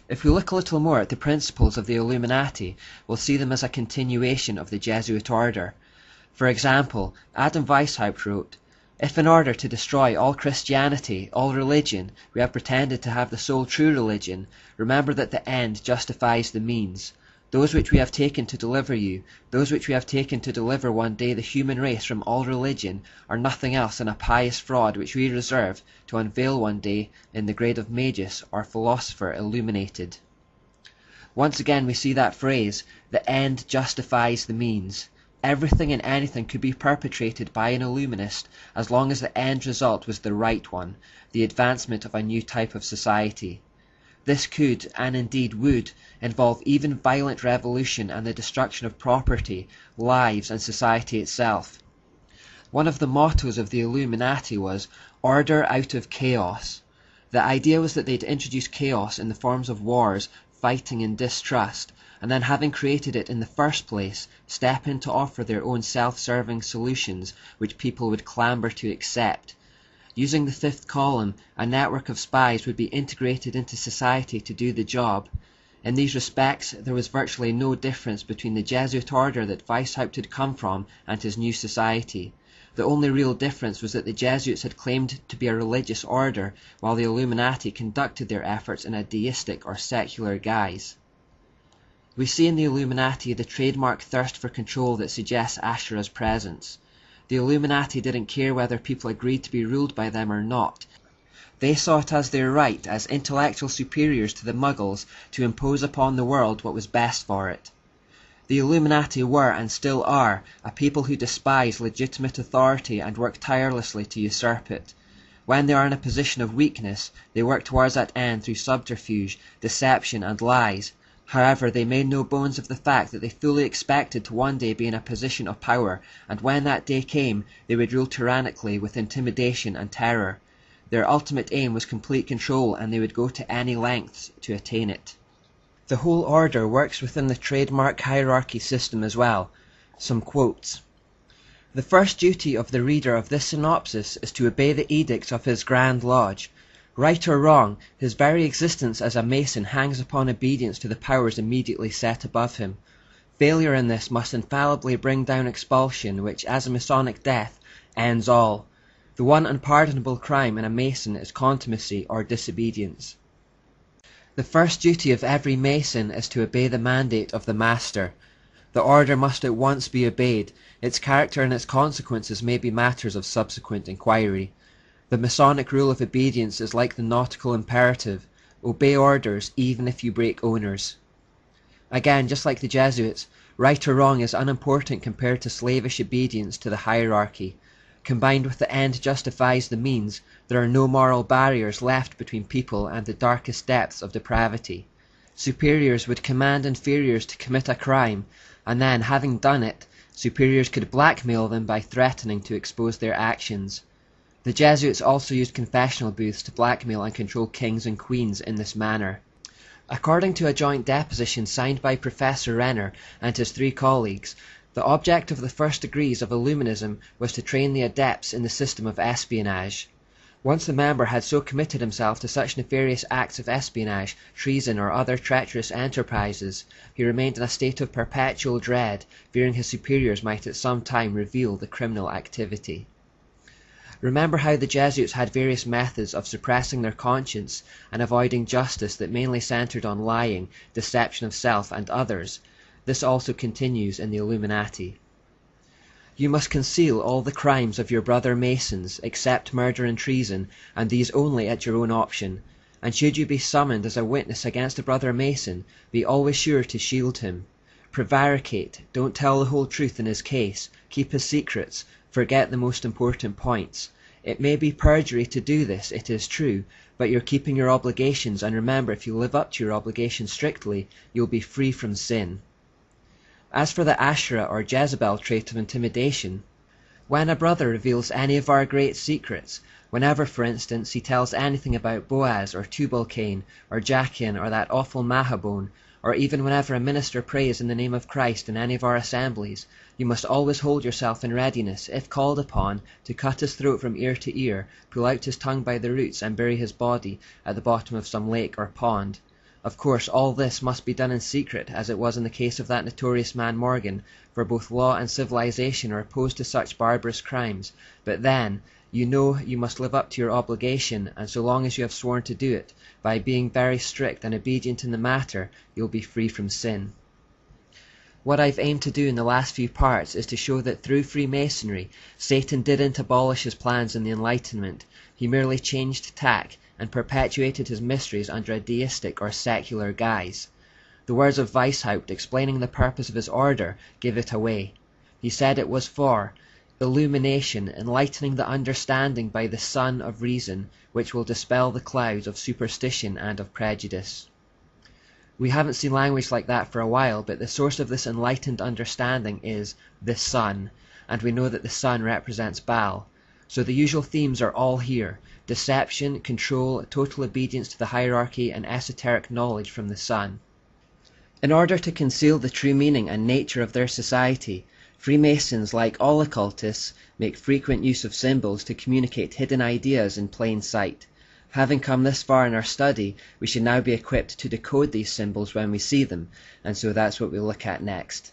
If we look a little more at the principles of the Illuminati, we'll see them as a continuation of the Jesuit order. For example, Adam Weishaupt wrote, "If in order to destroy all Christianity, all religion, we have pretended to have the sole true religion, remember that the end justifies the means. Those which we have taken to deliver you, those which we have taken to deliver one day the human race from all religion, are nothing else than a pious fraud which we reserve to unveil one day in the grade of Magus or philosopher illuminated." Once again we see that phrase, "the end justifies the means." Everything and anything could be perpetrated by an illuminist as long as the end result was the right one, the advancement of a new type of society. This could, and indeed would, involve even violent revolution and the destruction of property, lives, and society itself. One of the mottos of the Illuminati was "order out of chaos." The idea was that they'd introduce chaos in the forms of wars, fighting, and distrust, and then, having created it in the first place, step in to offer their own self-serving solutions which people would clamber to accept. Using the fifth column, a network of spies would be integrated into society to do the job. In these respects, there was virtually no difference between the Jesuit order that Weishaupt had come from and his new society. The only real difference was that the Jesuits had claimed to be a religious order, while the Illuminati conducted their efforts in a deistic or secular guise. We see in the Illuminati the trademark thirst for control that suggests Ashura's presence. The Illuminati didn't care whether people agreed to be ruled by them or not. They saw it as their right, as intellectual superiors to the Muggles, to impose upon the world what was best for it. The Illuminati were, and still are, a people who despise legitimate authority and work tirelessly to usurp it. When they are in a position of weakness, they work towards that end through subterfuge, deception, and lies. However, they made no bones of the fact that they fully expected to one day be in a position of power, and when that day came, they would rule tyrannically with intimidation and terror. Their ultimate aim was complete control, and they would go to any lengths to attain it. The whole order works within the trademark hierarchy system as well. Some quotes. "The first duty of the reader of this synopsis is to obey the edicts of his Grand Lodge. Right or wrong, his very existence as a Mason hangs upon obedience to the powers immediately set above him. Failure in this must infallibly bring down expulsion, which, as a Masonic death, ends all. The one unpardonable crime in a Mason is contumacy or disobedience. The first duty of every Mason is to obey the mandate of the Master. The order must at once be obeyed. Its character and its consequences may be matters of subsequent inquiry. The Masonic rule of obedience is like the nautical imperative: obey orders even if you break owners." Again, just like the Jesuits, right or wrong is unimportant compared to slavish obedience to the hierarchy. Combined with the end justifies the means, there are no moral barriers left between people and the darkest depths of depravity. Superiors would command inferiors to commit a crime, and then, having done it, superiors could blackmail them by threatening to expose their actions. The Jesuits also used confessional booths to blackmail and control kings and queens in this manner. According to a joint deposition signed by Professor Renner and his 3 colleagues, the object of the first degrees of Illuminism was to train the adepts in the system of espionage. Once the member had so committed himself to such nefarious acts of espionage, treason, or other treacherous enterprises, he remained in a state of perpetual dread, fearing his superiors might at some time reveal the criminal activity. Remember how the Jesuits had various methods of suppressing their conscience and avoiding justice that mainly centered on lying, deception of self and others. This also continues in the Illuminati. "You must conceal all the crimes of your brother Masons, except murder and treason, and these only at your own option. And should you be summoned as a witness against a brother Mason, be always sure to shield him. Prevaricate, don't tell the whole truth in his case, keep his secrets, forget the most important points. It may be perjury to do this, it is true, but you're keeping your obligations, and remember, if you live up to your obligations strictly, you'll be free from sin." As for the Ashura or Jezebel trait of intimidation, when a brother reveals any of our great secrets, whenever, for instance, he tells anything about Boaz or Tubal-Cain or Jachin or that awful Mahabone, or even whenever a minister prays in the name of Christ in any of our assemblies, you must always hold yourself in readiness, if called upon, to cut his throat from ear to ear, pull out his tongue by the roots, and bury his body at the bottom of some lake or pond. Of course, all this must be done in secret, as it was in the case of that notorious man Morgan, for both law and civilization are opposed to such barbarous crimes. But then, you know you must live up to your obligation, and so long as you have sworn to do it, by being very strict and obedient in the matter, you'll be free from sin. What I've aimed to do in the last few parts is to show that through Freemasonry, Satan didn't abolish his plans in the Enlightenment. He merely changed tack and perpetuated his mysteries under a deistic or secular guise. The words of Weishaupt explaining the purpose of his order give it away. He said it was for illumination, enlightening the understanding by the sun of reason, which will dispel the clouds of superstition and of prejudice. We haven't seen language like that for a while, but the source of this enlightened understanding is the sun, and we know that the sun represents Baal. So the usual themes are all here: deception, control, total obedience to the hierarchy, and esoteric knowledge from the sun. In order to conceal the true meaning and nature of their society, Freemasons, like all occultists, make frequent use of symbols to communicate hidden ideas in plain sight. Having come this far in our study, we should now be equipped to decode these symbols when we see them, and so that's what we'll look at next.